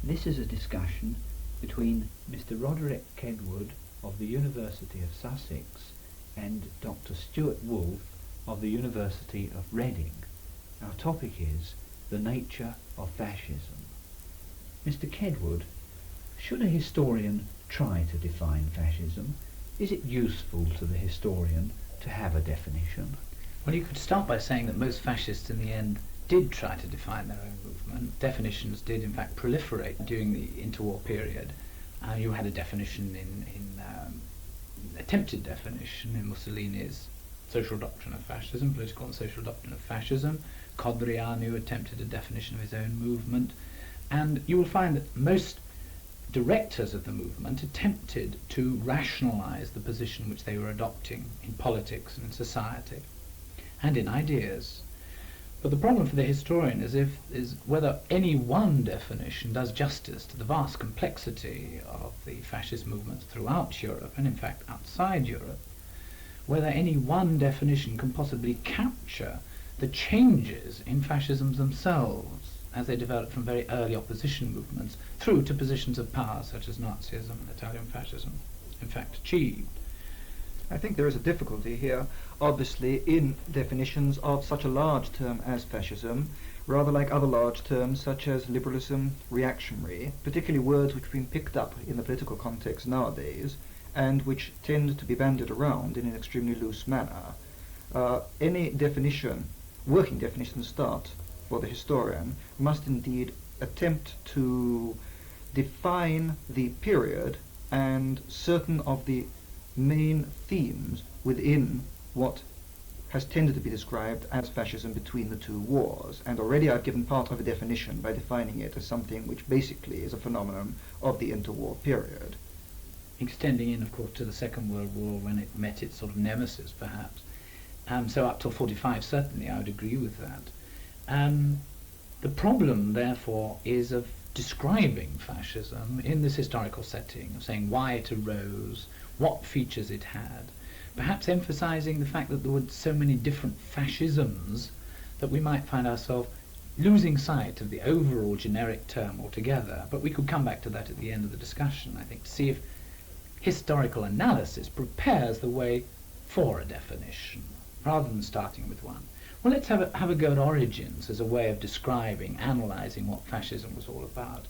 This is a discussion between Mr. Roderick Kedward of the University of Sussex and Dr. Stuart Woolf of the University of Reading. Our topic is the nature of fascism. Mr. Kedward, should a historian try to define fascism? Is it useful to the historian to have a definition? Well, you could start by saying that most fascists in the end did try to define their own movement. Definitions did in fact proliferate during the interwar period. You had a definition attempted definition in Mussolini's social doctrine of fascism, political and social doctrine of fascism. Codrianu attempted a definition of his own movement. And you will find that most directors of the movement attempted to rationalize the position which they were adopting in politics and in society and in ideas. But the problem for the historian is whether any one definition does justice to the vast complexity of the fascist movements throughout Europe, and in fact outside Europe, whether any one definition can possibly capture the changes in fascisms themselves as they developed from very early opposition movements through to positions of power such as Nazism and Italian fascism in fact achieved. I think there is a difficulty here, obviously, in definitions of such a large term as fascism, rather like other large terms such as liberalism, reactionary, particularly words which have been picked up in the political context nowadays and which tend to be bandied around in an extremely loose manner. Any definition, working definition start for the historian, must indeed attempt to define the period and certain of the main themes within what has tended to be described as fascism between the two wars. And already I've given part of a definition by defining it as something which basically is a phenomenon of the interwar period. Extending in, of course, to the Second World War when it met its sort of nemesis, perhaps. So up till 45, certainly, I would agree with that. The problem, therefore, is of describing fascism in this historical setting, of saying why it arose, what features it had, perhaps emphasizing the fact that there were so many different fascisms that we might find ourselves losing sight of the overall generic term altogether. But we could come back to that at the end of the discussion, I think, to see if historical analysis prepares the way for a definition, rather than starting with one. Well, let's have a go at origins as a way of describing, analysing what fascism was all about.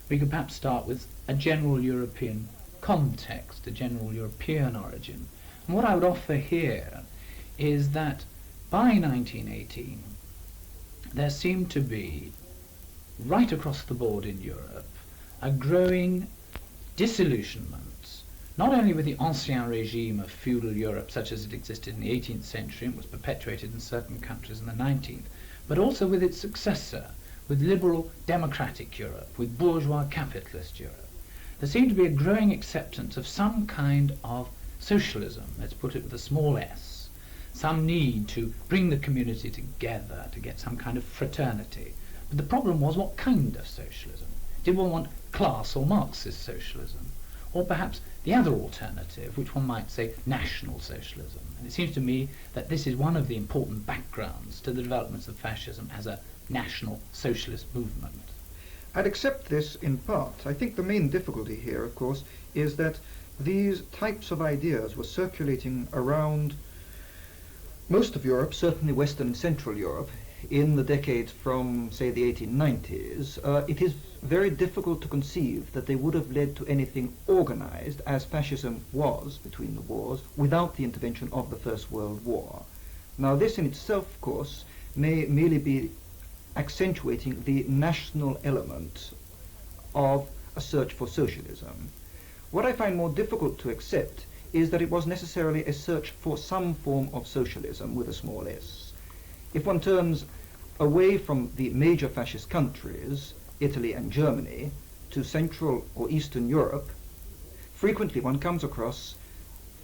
We could perhaps start with a general European context, a general European origin. And what I would offer here is that by 1918, there seemed to be, right across the board in Europe, a growing disillusionment, not only with the ancien regime of feudal Europe such as it existed in the 18th century and was perpetuated in certain countries in the 19th, but also with its successor, with liberal democratic Europe, with bourgeois capitalist Europe. There seemed to be a growing acceptance of some kind of socialism, let's put it with a small s, some need to bring the community together to get some kind of fraternity. But the problem was, what kind of socialism? Did one want class or Marxist socialism? Or perhaps the other alternative, which one might say national socialism. And it seems to me that this is one of the important backgrounds to the developments of fascism as a national socialist movement. I'd accept this in part. I think the main difficulty here, of course, is that these types of ideas were circulating around most of Europe, certainly Western and Central Europe, in the decades from, say, the 1890s. It is very difficult to conceive that they would have led to anything organized, as fascism was between the wars, without the intervention of the First World War. Now, this in itself, of course, may merely be accentuating the national element of a search for socialism. What I find more difficult to accept is that it was necessarily a search for some form of socialism with a small s. If one turns away from the major fascist countries, Italy and Germany, to Central or Eastern Europe, frequently one comes across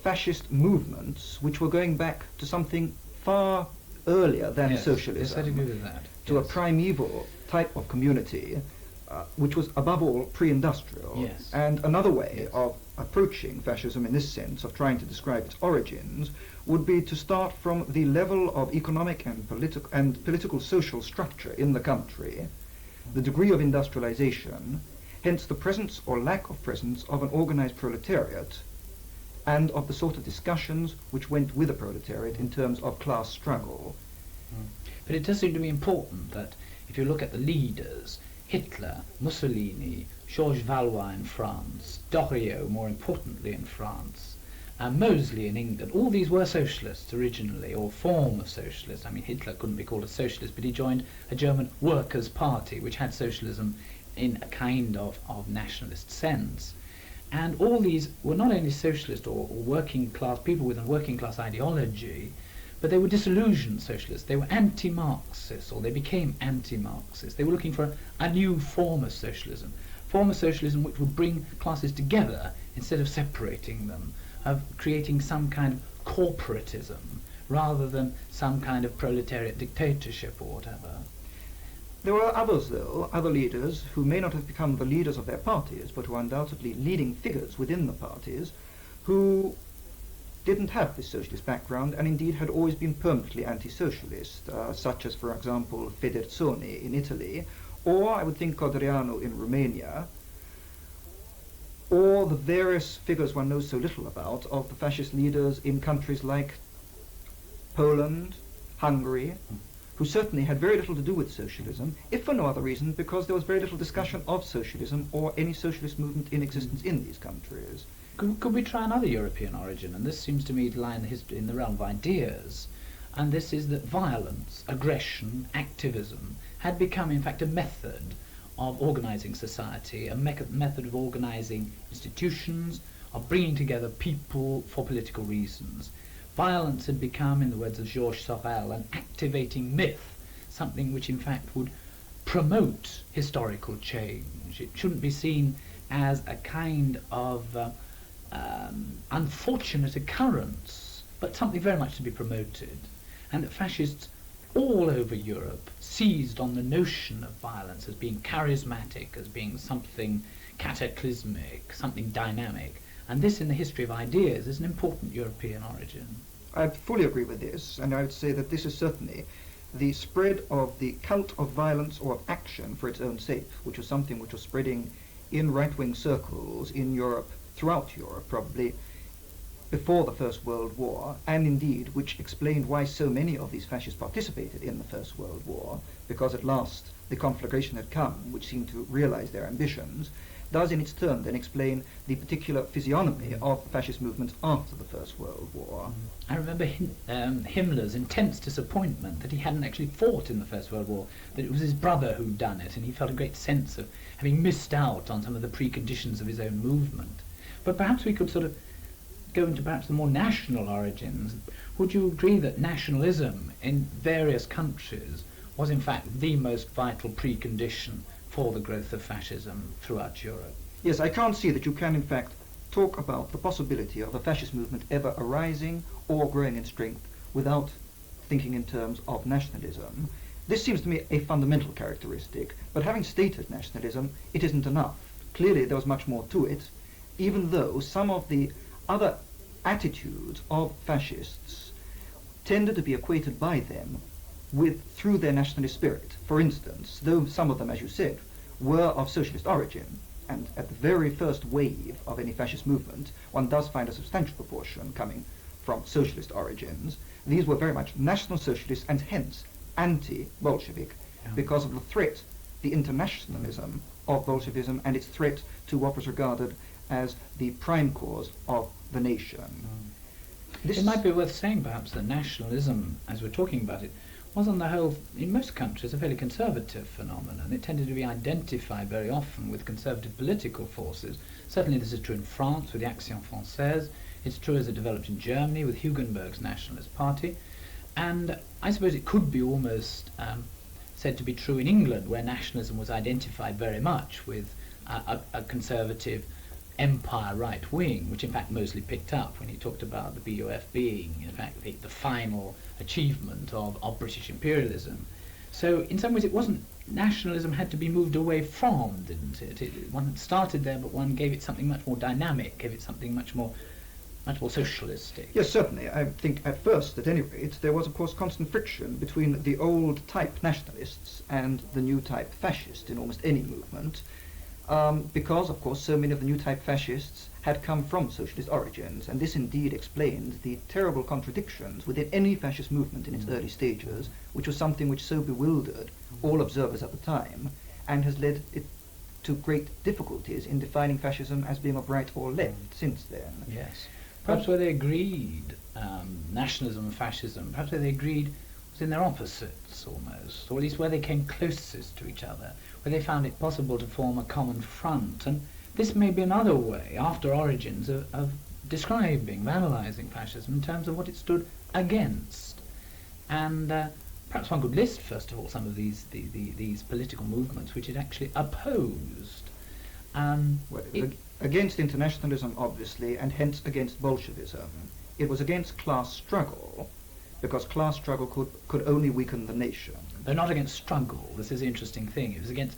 fascist movements which were going back to something far earlier than socialism, yes, I agree with that. to a primeval type of community, which was above all pre-industrial. Yes. And another way of approaching fascism in this sense, of trying to describe its origins, would be to start from the level of economic and political social structure in the country, the degree of industrialization, hence the presence or lack of presence of an organized proletariat and of the sort of discussions which went with the proletariat in terms of class struggle. But it does seem to be important that if you look at the leaders, Hitler, Mussolini, Georges Valois in France, Doriot more importantly in France, Mosley in England, all these were socialists originally, or form of socialists. I mean, Hitler couldn't be called a socialist, but he joined a German workers' party which had socialism in a kind of nationalist sense. And all these were not only socialist or working class, people with a working class ideology, but they were disillusioned socialists. They were anti-Marxist, or they became anti-Marxist. They were looking for a new form of socialism which would bring classes together instead of separating them, of creating some kind of corporatism rather than some kind of proletariat dictatorship or whatever. There were others, though, other leaders who may not have become the leaders of their parties, but who were undoubtedly leading figures within the parties, who didn't have this socialist background and indeed had always been permanently anti-socialist, such as, for example, Federzoni in Italy, or I would think Codreanu in Romania, or the various figures one knows so little about of the fascist leaders in countries like Poland, Hungary, who certainly had very little to do with socialism, if for no other reason because there was very little discussion of socialism or any socialist movement in existence in these countries. Could we try another European origin? And this seems to me to lie in the realm of ideas. And this is that violence, aggression, activism had become in fact a method of organizing society, a method of organizing institutions, of bringing together people for political reasons. Violence had become, in the words of Georges Sorel, an activating myth, something which in fact would promote historical change. It shouldn't be seen as a kind of unfortunate occurrence, but something very much to be promoted. And that fascists all over Europe seized on the notion of violence as being charismatic, as being something cataclysmic, something dynamic. And this, in the history of ideas, is an important European origin. I fully agree with this, and I would say that this is certainly the spread of the cult of violence or of action for its own sake, which was something which was spreading in right-wing circles in Europe, throughout Europe probably, before the First World War, and indeed which explained why so many of these fascists participated in the First World War, because at last the conflagration had come, which seemed to realize their ambitions, does in its turn then explain the particular physiognomy of the fascist movement after the First World War. I remember Himmler's intense disappointment that he hadn't actually fought in the First World War, that it was his brother who'd done it, and he felt a great sense of having missed out on some of the preconditions of his own movement. But perhaps we could sort of go into perhaps the more national origins. Would you agree that nationalism in various countries was in fact the most vital precondition for the growth of fascism throughout Europe? Yes, I can't see that you can in fact talk about the possibility of a fascist movement ever arising or growing in strength without thinking in terms of nationalism. This seems to me a fundamental characteristic, but having stated nationalism, it isn't enough. Clearly there was much more to it, even though some of the other attitudes of fascists tended to be equated by them through their nationalist spirit. For instance, though some of them, as you said, were of socialist origin, and at the very first wave of any fascist movement, one does find a substantial proportion coming from socialist origins, these were very much National Socialist and hence anti-Bolshevik, because of the threat, the internationalism of Bolshevism and its threat to what was regarded as the prime cause of the nation. It might be worth saying perhaps that nationalism, as we're talking about it, was on the whole, in most countries, a fairly conservative phenomenon. It tended to be identified very often with conservative political forces. Certainly this is true in France with the Action Française. It's true as it developed in Germany with Hugenberg's Nationalist Party. And I suppose it could be almost said to be true in England, where nationalism was identified very much with a conservative empire right wing, which in fact Mosley picked up when he talked about the BOF being in fact the final achievement of British imperialism. So in some ways it wasn't, nationalism had to be moved away from, didn't it? One started there, but one gave it something much more dynamic, gave it something much more socialistic. Yes, certainly. I think at first, at any rate, there was of course constant friction between the old type nationalists and the new type fascist in almost any movement. because, of course, so many of the new type fascists had come from socialist origins, and this indeed explained the terrible contradictions within any fascist movement in its early stages, which was something which so bewildered all observers at the time, and has led it to great difficulties in defining fascism as being of right or left since then. Yes. Perhaps where they agreed, nationalism and fascism, perhaps where they agreed was in their opposites almost, or at least where they came closest to each other, where they found it possible to form a common front. And this may be another way, after origins, of describing, of analysing fascism in terms of what it stood against. And perhaps one could list, first of all, some of these political movements which it actually opposed. Against internationalism, obviously, and hence against Bolshevism. It was against class struggle, because class struggle could only weaken the nation. Though not against struggle, this is the interesting thing. It was against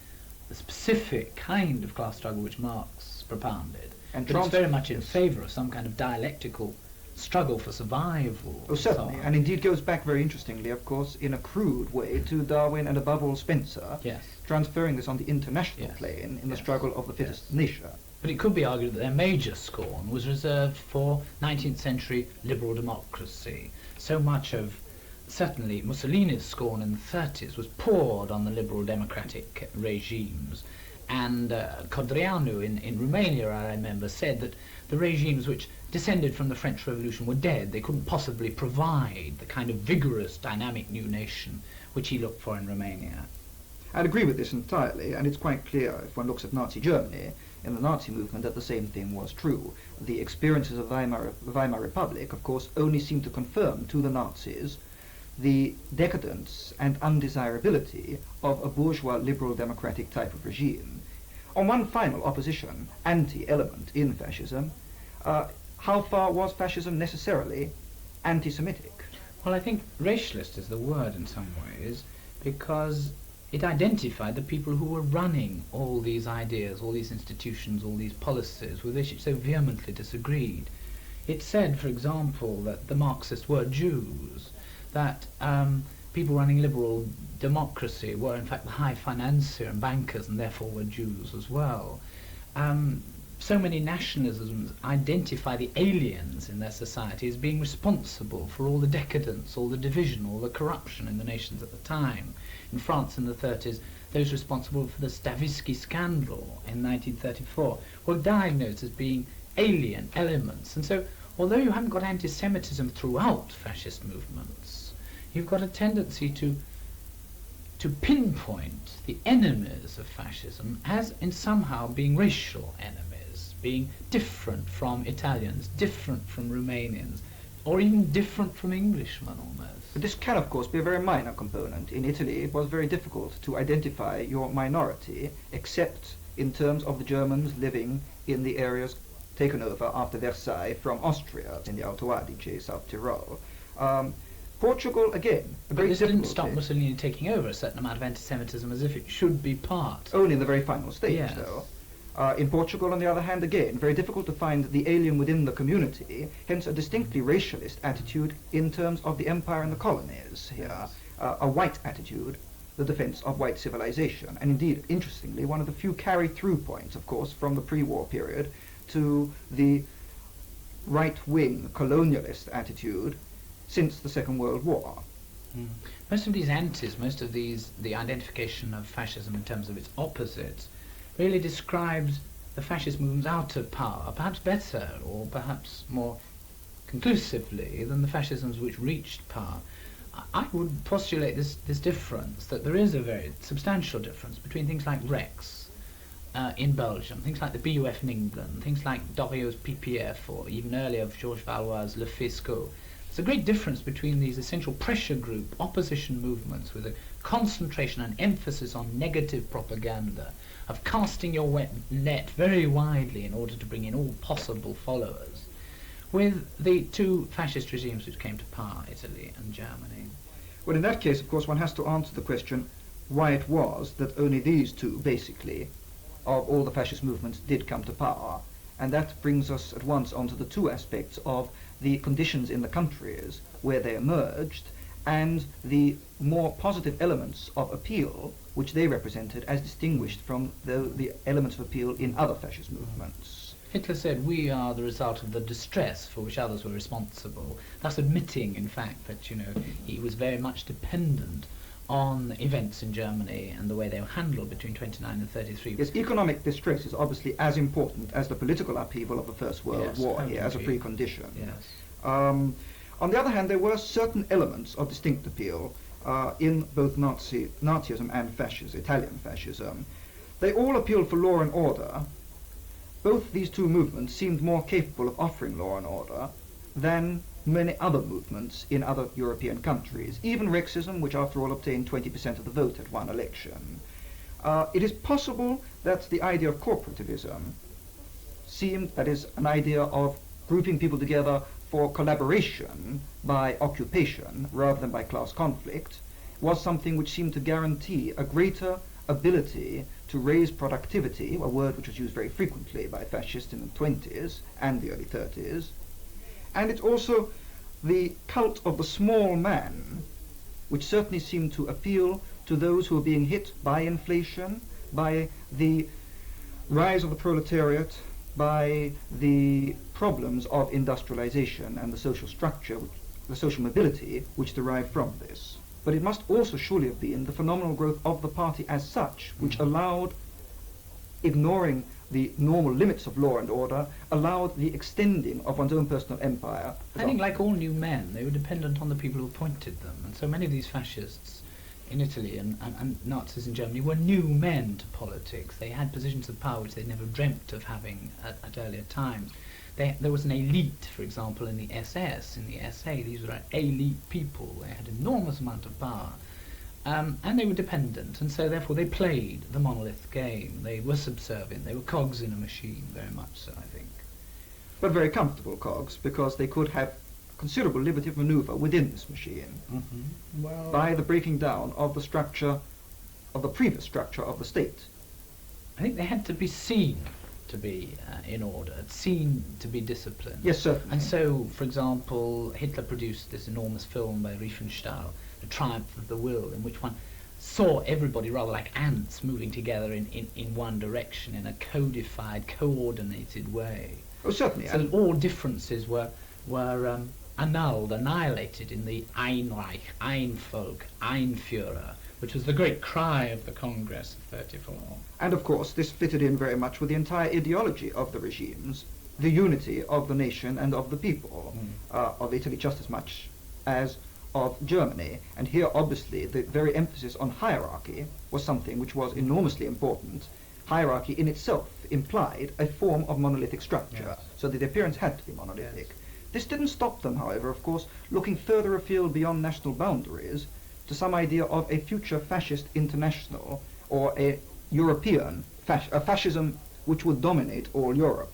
the specific kind of class struggle which Marx propounded. And but it's very much in favour of some kind of dialectical struggle for survival. Oh, certainly, and indeed goes back very interestingly, of course, in a crude way to Darwin and above all Spencer, yes, transferring this on the international plane in the struggle of the fittest nation. But it could be argued that their major scorn was reserved for 19th century liberal democracy. So much of, certainly, Mussolini's scorn in the 30s was poured on the liberal democratic regimes. And Codreanu in Romania, I remember, said that the regimes which descended from the French Revolution were dead. They couldn't possibly provide the kind of vigorous, dynamic new nation which he looked for in Romania. I'd agree with this entirely, and it's quite clear if one looks at Nazi Germany, in the Nazi movement, that the same thing was true. The experiences of the Weimar Republic, of course, only seemed to confirm to the Nazis the decadence and undesirability of a bourgeois liberal democratic type of regime. On one final opposition, anti-element in fascism, how far was fascism necessarily anti-Semitic? Well, I think racialist is the word in some ways, because it identified the people who were running all these ideas, all these institutions, all these policies with which it so vehemently disagreed. It said, for example, that the Marxists were Jews, that people running liberal democracy were in fact the high financier and bankers and therefore were Jews as well. So many nationalisms identify the aliens in their society as being responsible for all the decadence, all the division, all the corruption in the nations at the time. In France in the 30s, those responsible for the Stavisky scandal in 1934 were diagnosed as being alien elements. And so, although you haven't got anti-Semitism throughout fascist movements, you've got a tendency to pinpoint the enemies of fascism as in somehow being racial enemies, being different from Italians, different from Romanians, or even different from Englishmen almost. But this can, of course, be a very minor component. In Italy, it was very difficult to identify your minority, except in terms of the Germans living in the areas taken over after Versailles from Austria, in the Alto Adige, South Tyrol. Portugal, again, a great difficulty. But this didn't stop Mussolini taking over a certain amount of anti-Semitism as if it should be part. Only in the very final stage, yes, though. In Portugal, on the other hand, again, very difficult to find the alien within the community, hence a distinctly racialist attitude in terms of the empire and the colonies here. A white attitude, the defense of white civilization. And indeed, interestingly, one of the few carry-through points, of course, from the pre-war period to the right-wing colonialist attitude since the Second World War. Most of these antis, most of these, the identification of fascism in terms of its opposites, really describes the fascist movements out of power, perhaps better or perhaps more conclusively than the fascisms which reached power. I would postulate this difference, that there is a very substantial difference between things like Rex in Belgium, things like the BUF in England, things like Doriot's PPF, or even earlier of Georges Valois' Le Fisco. There's a great difference between these essential pressure group opposition movements with a concentration and emphasis on negative propaganda, of casting your net very widely in order to bring in all possible followers, with the two fascist regimes which came to power, Italy and Germany. Well, in that case, of course, one has to answer the question why it was that only these two, basically, of all the fascist movements did come to power. And that brings us at once onto the two aspects of the conditions in the countries where they emerged and the more positive elements of appeal which they represented as distinguished from the elements of appeal in other fascist movements. Hitler said, we are the result of the distress for which others were responsible, thus admitting, in fact, that, he was very much dependent on events in Germany and the way they were handled between 29 and 33. Yes, economic distress is obviously as important as the political upheaval of the First World War here as a precondition. Yes. On the other hand, there were certain elements of distinct appeal in both Nazism and Italian fascism. They all appealed for law and order. Both these two movements seemed more capable of offering law and order than many other movements in other European countries. Even Rexism, which after all obtained 20% of the vote at one election. It is possible that the idea of corporativism seemed, that is, an idea of grouping people together for collaboration by occupation rather than by class conflict, was something which seemed to guarantee a greater ability to raise productivity, a word which was used very frequently by fascists in the 20s and the early 30s. And it's also the cult of the small man, which certainly seemed to appeal to those who were being hit by inflation, by the rise of the proletariat, by the problems of industrialization and the social structure, the social mobility which derived from this. But it must also surely have been the phenomenal growth of the party as such, which allowed, ignoring the normal limits of law and order, allowed the extending of one's own personal empire. I think, like all new men, they were dependent on the people who appointed them, and so many of these fascists in Italy and Nazis in Germany were new men to politics. They had positions of power which they never dreamt of having at earlier times. There was an elite, for example, in the SS, in the SA. These were elite people. They had enormous amount of power. And they were dependent, and so therefore they played the monolith game. They were subservient. They were cogs in a machine, very much so, I think. But very comfortable cogs, because they could have considerable liberty of maneuver within this machine by the breaking down of the structure, of the previous structure of the state. I think they had to be seen to be in order, seen to be disciplined. Yes, certainly. And so, for example, Hitler produced this enormous film by Riefenstahl, The Triumph of the Will, in which one saw everybody rather like ants moving together in one direction in a codified, coordinated way. Oh, certainly. So that all differences were annihilated in the Einreich, Einvolk, Einführer, which was the great cry of the Congress of 34. And of course, this fitted in very much with the entire ideology of the regimes, the unity of the nation and of the people, of Italy just as much as of Germany. And here, obviously, the very emphasis on hierarchy was something which was enormously important. Hierarchy in itself implied a form of monolithic structure, so that the appearance had to be monolithic. Yes. This didn't stop them, however, of course, looking further afield beyond national boundaries to some idea of a future fascist international, or a European fascism which would dominate all Europe.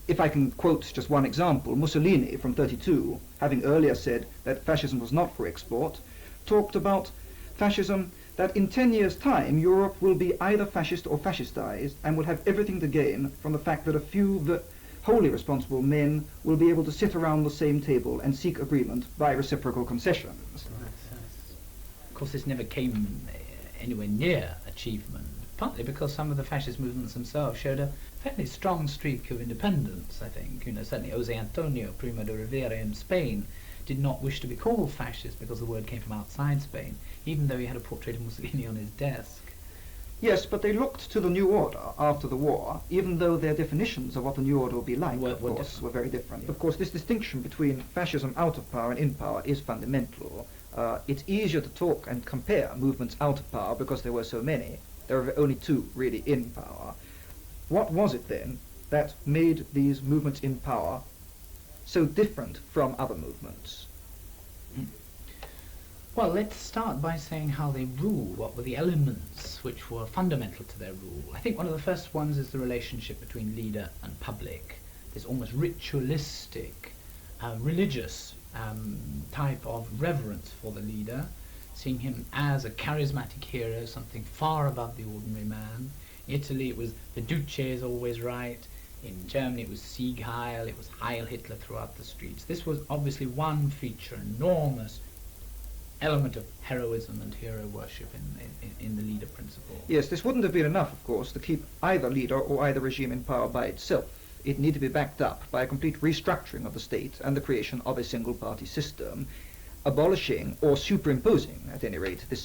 If I can quote just one example, Mussolini from 32, having earlier said that fascism was not for export, talked about fascism that in 10 years' time Europe will be either fascist or fascistized and will have everything to gain from the fact that a few wholly responsible men will be able to sit around the same table and seek agreement by reciprocal concessions. Of course, this never came anywhere near achievement, partly because some of the fascist movements themselves showed a fairly strong streak of independence, I think. Certainly José Antonio Primo de Rivera in Spain did not wish to be called fascist because the word came from outside Spain, even though he had a portrait of Mussolini on his desk. Yes, but they looked to the new order after the war, even though their definitions of what the new order would be like, were very different. Yeah. Of course, this distinction between fascism out of power and in power is fundamental. It's easier to talk and compare movements out of power because there were so many. There are only two really in power. What was it then that made these movements in power so different from other movements? Well, let's start by saying how they rule. What were the elements which were fundamental to their rule? I think one of the first ones is the relationship between leader and public. This almost ritualistic, religious type of reverence for the leader, seeing him as a charismatic hero, something far above the ordinary man. In Italy, it was the Duce is always right. In Germany, it was Sieg Heil, it was Heil Hitler throughout the streets. This was obviously one feature, enormous element of heroism and hero worship in the leader principle. Yes, this wouldn't have been enough, of course, to keep either leader or either regime in power by itself. It needed to be backed up by a complete restructuring of the state and the creation of a single-party system, abolishing or superimposing, at any rate, this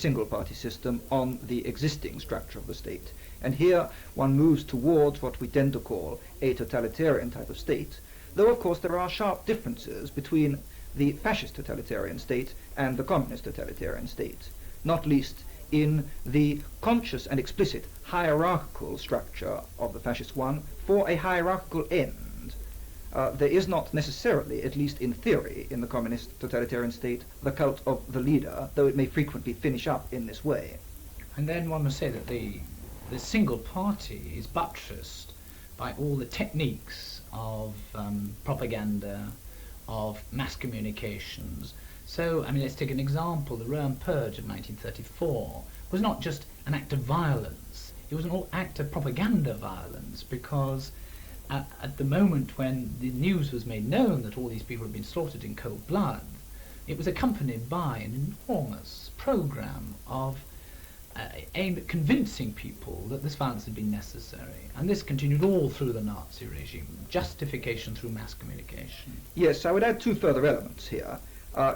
single-party system on the existing structure of the state. And here one moves towards what we tend to call a totalitarian type of state, though of course there are sharp differences between the fascist totalitarian state and the communist totalitarian state, not least in the conscious and explicit hierarchical structure of the fascist one for a hierarchical end. There is not necessarily, at least in theory, in the communist totalitarian state, the cult of the leader, though it may frequently finish up in this way. And then one must say that the single party is buttressed by all the techniques of propaganda, of mass communications. So, I mean, let's take an example. The Röhm Purge of 1934 was not just an act of violence, it was an act of propaganda violence, because at the moment when the news was made known that all these people had been slaughtered in cold blood, it was accompanied by an enormous program of aimed at convincing people that this violence had been necessary. And this continued all through the Nazi regime, justification through mass communication. Yes, I would add two further elements here.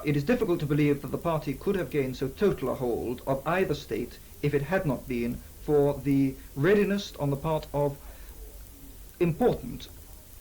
It is difficult to believe that the party could have gained so total a hold of either state if it had not been for the readiness on the part of important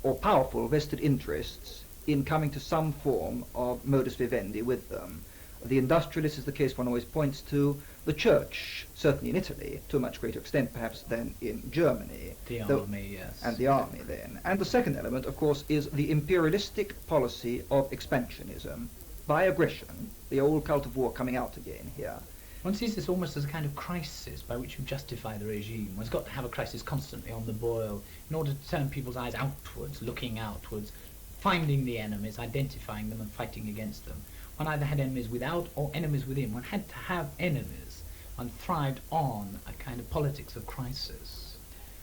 or powerful vested interests in coming to some form of modus vivendi with them. The industrialist is the case one always points to, the church, certainly in Italy, to a much greater extent perhaps than in Germany. The army, yes. And the army then. And the second element, of course, is the imperialistic policy of expansionism by aggression, the old cult of war coming out again here. One sees this almost as a kind of crisis by which you justify the regime. One's got to have a crisis constantly on the boil in order to turn people's eyes outwards, looking outwards, finding the enemies, identifying them and fighting against them. One either had enemies without or enemies within. One had to have enemies. One thrived on a kind of politics of crisis.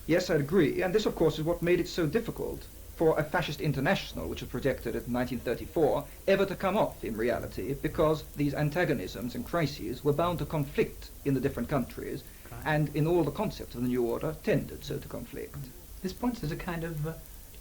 Yes, I agree. And this, of course, is what made it so difficult for a fascist international, which was projected in 1934, ever to come off in reality, because these antagonisms and crises were bound to conflict in the different countries, Right. and in all the concepts of the new order tended so to conflict. This points as a kind of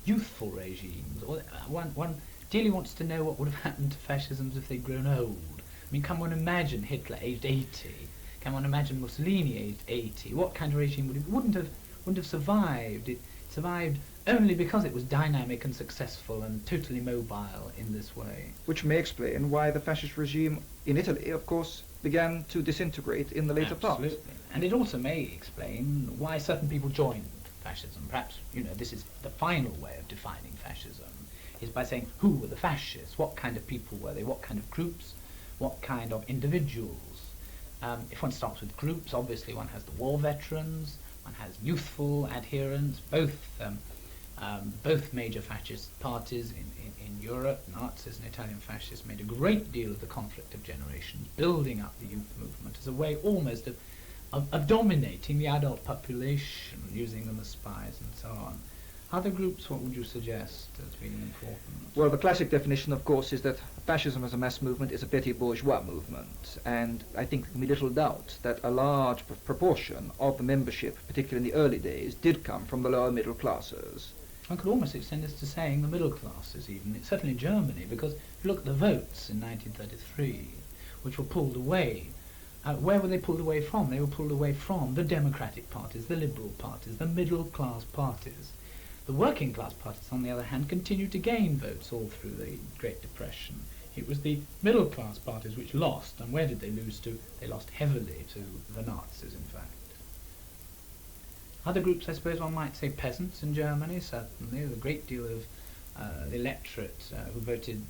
youthful regimes. One dearly wants to know what would have happened to fascisms if they'd grown old. I mean, can one imagine Hitler aged 80? Can one imagine Mussolini aged 80? What kind of regime would it wouldn't have survived? It survived only because it was dynamic and successful and totally mobile in this way. Which may explain why the fascist regime in Italy, of course, began to disintegrate in the later Absolutely. part. And it also may explain why certain people joined fascism. Perhaps, this is the final way of defining fascism, is by saying who were the fascists, what kind of people were they, what kind of groups, what kind of individuals. If one starts with groups, obviously one has the war veterans, one has youthful adherents, both major fascist parties in Europe, Nazis and Italian fascists, made a great deal of the conflict of generations, building up the youth movement as a way almost of dominating the adult population, using them as spies and so on. Other groups, what would you suggest as being important? Well, the classic definition, of course, is that fascism as a mass movement is a petit bourgeois movement, and I think there can be little doubt that a large proportion of the membership, particularly in the early days, did come from the lower middle classes. One could almost extend this to saying the middle classes even. It's certainly in Germany, because if you look at the votes in 1933, which were pulled away, where were they pulled away from? They were pulled away from the democratic parties, the liberal parties, the middle class parties. The working class parties, on the other hand, continued to gain votes all through the Great Depression. It was the middle class parties which lost, and where did they lose to? They lost heavily to the Nazis, in fact. Other groups, I suppose one might say peasants in Germany, certainly. A great deal of the electorate who voted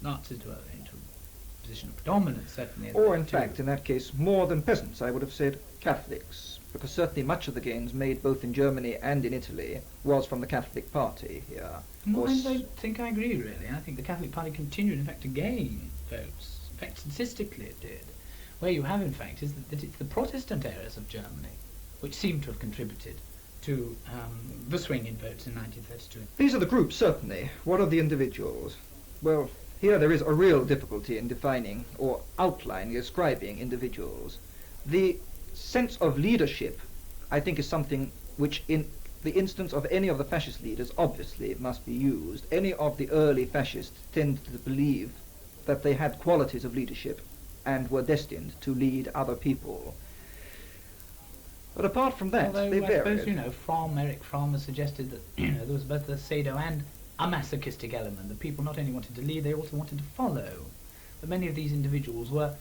Nazis were into a position of predominance, certainly. Or, in fact, in that case, more than peasants, I would have said Catholics, because certainly much of the gains made both in Germany and in Italy was from the Catholic Party here. No, I don't think I agree, really. I think the Catholic Party continued, in fact, to gain votes. In fact, statistically it did. Where you have, in fact, is that it's the Protestant areas of Germany which seem to have contributed to the swing in votes in 1932. These are the groups, certainly. What are the individuals? Well, Here there is a real difficulty in defining or outlining, describing individuals. The sense of leadership, I think, is something which in the instance of any of the fascist leaders obviously must be used. Any of the early fascists tended to believe that they had qualities of leadership and were destined to lead other people. But apart from that, although they I varied. suppose, Eric Fromm has suggested that there was both a sado and a masochistic element. The people not only wanted to lead, they also wanted to follow. But many of these individuals were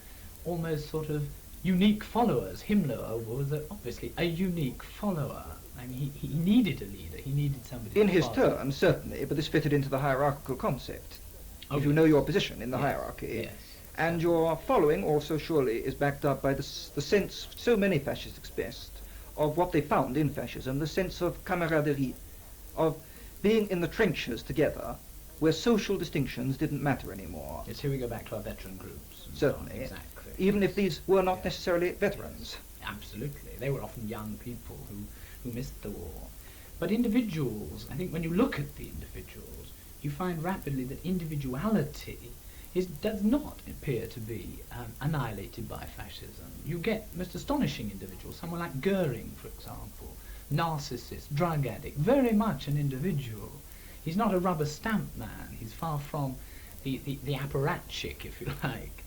almost sort of unique followers. Himmler was obviously a unique follower. I mean, he needed a leader. He needed somebody In to his follow. turn, certainly, but this fitted into the hierarchical concept. Oh, If you know your position in the yes. hierarchy. Yes. And your following also surely is backed up by the sense so many fascists expressed of what they found in fascism, the sense of camaraderie, of being in the trenches together, where social distinctions didn't matter anymore. Yes, here we go back to our veteran groups. and so on. Certainly. Exactly. Even if these were not Yes. necessarily veterans. Absolutely. They were often young people who missed the war. But individuals, I think when you look at the individuals, you find rapidly that individuality does not appear to be annihilated by fascism. You get most astonishing individuals, someone like Goering, for example, narcissist, drug addict, very much an individual. He's not a rubber stamp man. He's far from the apparatchik, if you like.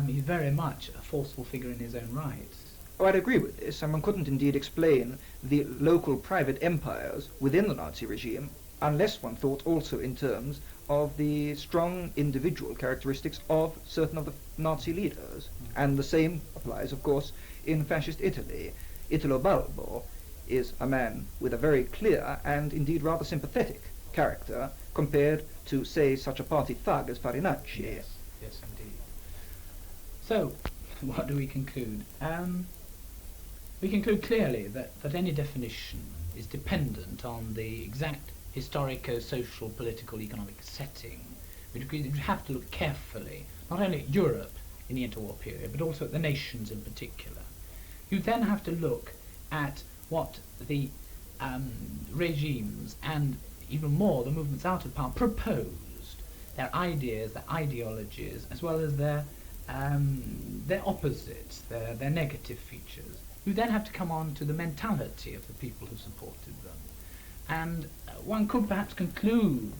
He's very much a forceful figure in his own right. Oh, I'd agree with this, and one couldn't indeed explain the local private empires within the Nazi regime unless one thought also in terms of the strong individual characteristics of certain of the Nazi leaders. And the same applies, of course, in fascist Italy. Italo Balbo is a man with a very clear and indeed rather sympathetic character compared to, say, such a party thug as Farinacci. Yes, yes, indeed. So, what do we conclude? We conclude clearly that any definition is dependent on the exact historico-social, political, economic setting. We have to look carefully, not only at Europe in the interwar period, but also at the nations in particular. You then have to look at what the regimes and even more the movements out of power proposed, their ideas, their ideologies, as well as their opposites, their negative features. You then have to come on to the mentality of the people who supported them. And one could perhaps conclude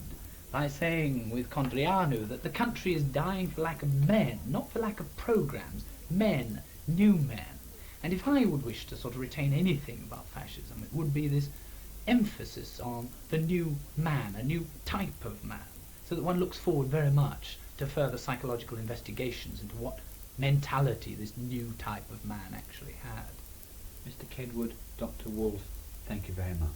by saying with Condrianu that the country is dying for lack of men, not for lack of programs, men, new men. And if I would wish to sort of retain anything about fascism, it would be this emphasis on the new man, a new type of man, so that one looks forward very much to further psychological investigations into what mentality this new type of man actually had. Mr. Kedward, Dr. Woolf, thank you very much.